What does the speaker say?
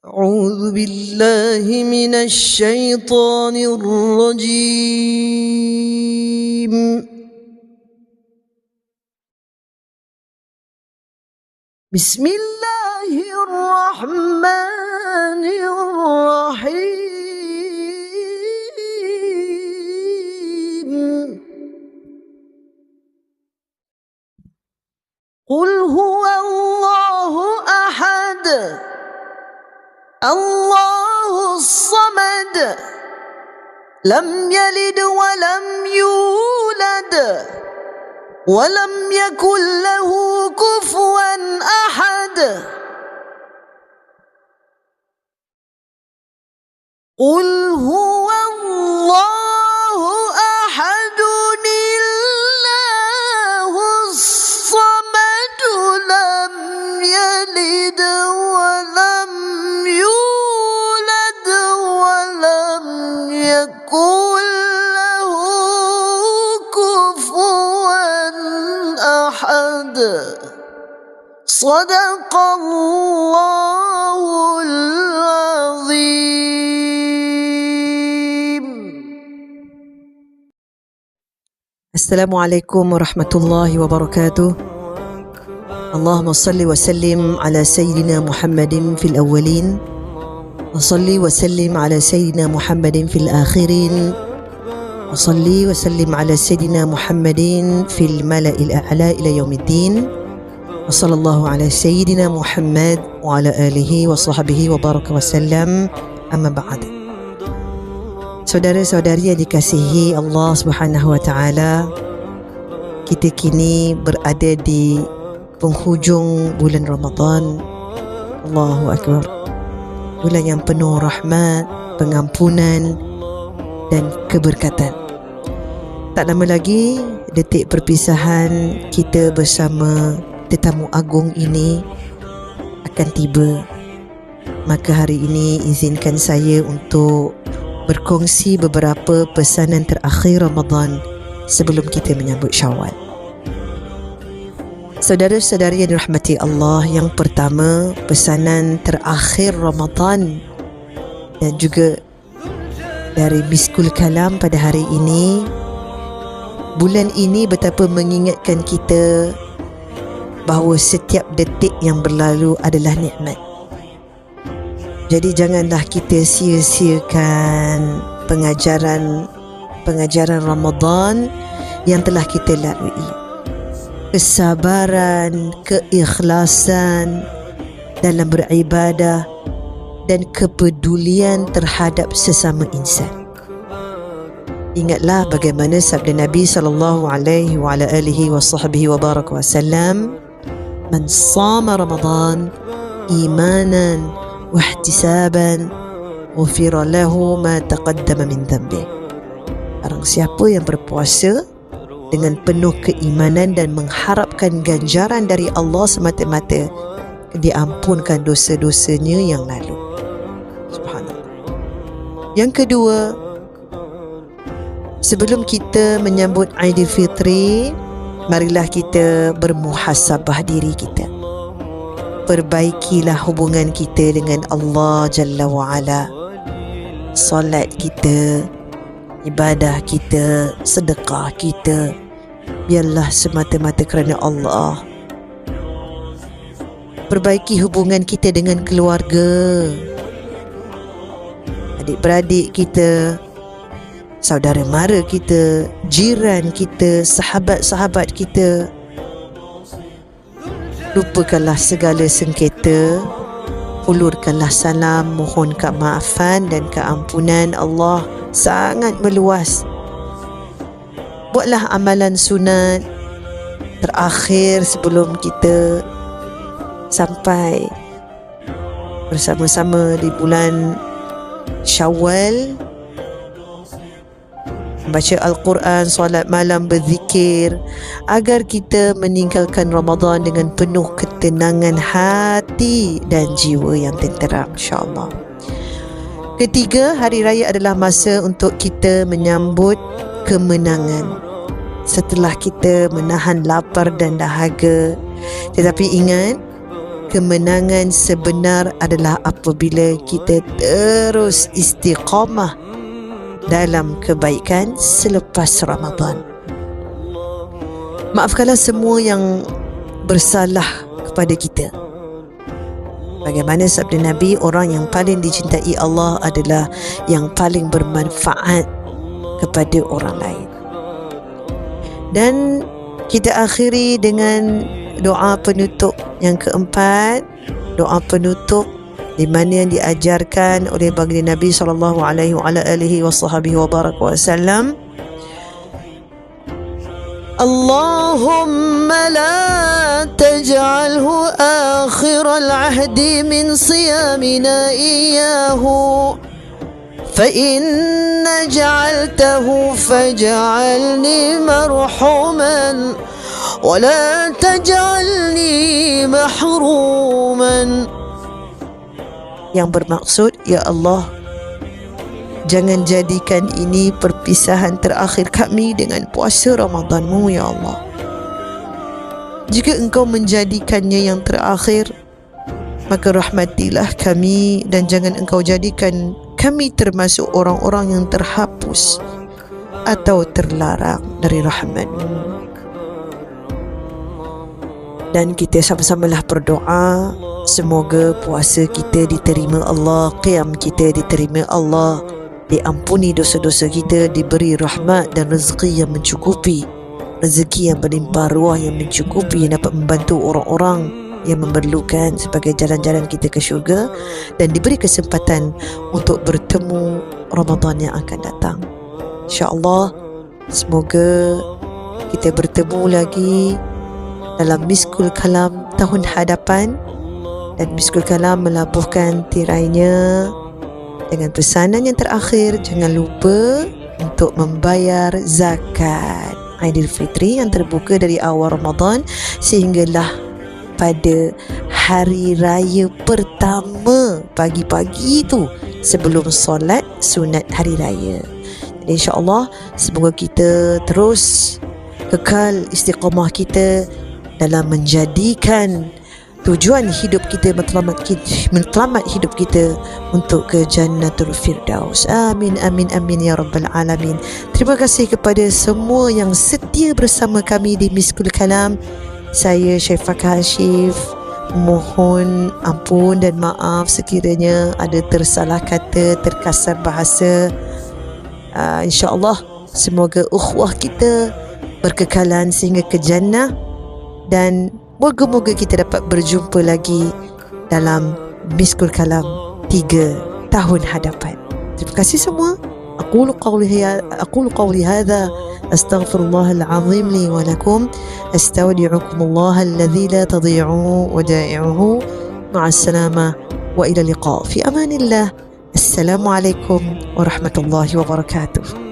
أعوذ بالله من الشيطان الرجيم. بسم الله الرحمن الرحيم. قل هو الله أحد الله الصمد لم يلد ولم يولد ولم يكن له كفوا أحد. قل هو الله أحد الله الصمد لم يلد ولم يولد ولم يكن له كفوا أحد. صدق الله العظيم. السلام عليكم ورحمة الله وبركاته. اللهم صل وسلم على سيدنا محمد في الأولين وصل وسلم على سيدنا محمد في الآخرين وصل وسلم على سيدنا محمد في الملأ الأعلى إلى يوم الدين وصلى الله على سيدنا محمد وعلى آله وصحبه وبارك وسلم. أما بعد. Saudara-saudari yang dikasihi Allah Subhanahu wa taala, kita kini berada di penghujung bulan Ramadan. Allahu akbar. Bulan yang penuh rahmat, pengampunan dan keberkatan. Tak lama lagi detik perpisahan kita bersama tetamu agung ini akan tiba. Maka hari ini izinkan saya untuk berkongsi beberapa pesanan terakhir Ramadan sebelum kita menyambut Syawal. Saudara-saudari yang dirahmati Allah, yang pertama, pesanan terakhir Ramadan dan juga dari Miskul Kalam pada hari ini. Bulan ini betapa mengingatkan kita bahawa setiap detik yang berlalu adalah nikmat. Jadi janganlah kita sia-siakan pengajaran Ramadan yang telah kita lalui. Kesabaran, keikhlasan dalam beribadah dan kepedulian terhadap sesama insan. Ingatlah bagaimana sabda Nabi sallallahu alaihi wa ala alihi wa sahbihi wa baraka wasallam, "Man shama Ramadan imanan wa ihtisaban ghufira lahu ma taqaddama min dhanbi." Barang siapa yang berpuasa dengan penuh keimanan dan mengharapkan ganjaran dari Allah semata-mata, diampunkan dosa-dosanya yang lalu. Subhanallah. Yang kedua, sebelum kita menyambut Aidilfitri, marilah kita bermuhasabah diri kita. Perbaikilah hubungan kita dengan Allah Jalla wa'ala. Solat kita, ibadah kita, sedekah kita, biarlah semata-mata kerana Allah. Perbaiki hubungan kita dengan keluarga, adik-beradik kita, saudara mara kita, jiran kita, sahabat-sahabat kita. Lupakanlah segala sengketa, ulurkanlah salam, mohon kemaafan dan keampunan. Allah sangat meluas. Buatlah amalan sunat terakhir sebelum kita sampai bersama-sama di bulan Syawal. Baca Al-Quran, solat malam, berzikir, agar kita meninggalkan Ramadan dengan penuh ketenangan hati dan jiwa yang tenteram, insya-Allah. Ketiga, hari raya adalah masa untuk kita menyambut kemenangan setelah kita menahan lapar dan dahaga. Tetapi ingat, kemenangan sebenar adalah apabila kita terus istiqamah dalam kebaikan selepas Ramadan. Maafkanlah semua yang bersalah kepada kita. Bagaimana sabda Nabi, orang yang paling dicintai Allah adalah yang paling bermanfaat kepada orang lain. Dan kita akhiri dengan doa penutup yang keempat, doa penutup di mana yang diajarkan oleh baginda Nabi SAW. Allahumma la taj'alhu akhiral ahdi min siyamina iyyahu fa inna ja'altahu faj'alni marhuman wa la taj'alni mahruman. Yang bermaksud, ya Allah, jangan jadikan ini perpisahan terakhir kami dengan puasa Ramadan-Mu, ya Allah. Jika Engkau menjadikannya yang terakhir, maka rahmatilah kami dan jangan Engkau jadikan kami termasuk orang-orang yang terhapus atau terlarang dari rahmat-Mu. Dan kita sama-samalah berdoa, semoga puasa kita diterima Allah, qiyam kita diterima Allah, diampuni dosa-dosa kita, diberi rahmat dan rezeki yang mencukupi, rezeki yang berlimpah ruah yang mencukupi, yang dapat membantu orang-orang yang memerlukan sebagai jalan-jalan kita ke syurga, dan diberi kesempatan untuk bertemu Ramadan yang akan datang. InsyaAllah, semoga kita bertemu lagi dalam Miskul Kalam tahun hadapan, dan Miskul Kalam melabuhkan tirainya dengan pesanan yang terakhir, jangan lupa untuk membayar zakat Aidilfitri yang terbuka dari awal Ramadan sehinggalah pada hari raya pertama pagi-pagi itu sebelum solat sunat hari raya. Jadi insya-Allah semoga kita terus kekal istiqamah kita dalam menjadikan tujuan hidup kita, matlamat hidup kita untuk ke Jannatul Firdaus. Amin, amin, amin ya Rabbal Alamin. Terima kasih kepada semua yang setia bersama kami di Miskul Kalam. Saya Syaifah Hashif, mohon ampun dan maaf sekiranya ada tersalah kata, terkasar bahasa. InsyaAllah semoga ukhuwah kita berkekalan sehingga ke Jannah, dan moga-moga kita dapat berjumpa lagi dalam Miskul Kalam 3 tahun hadapan. Terima kasih semua. أقول قولي هذا أستغفر الله العظيم لي ولكم أستودعكم الله الذي لا تضيع ودائعه مع السلامة وإلى اللقاء في أمان الله. السلام عليكم ورحمة الله وبركاته.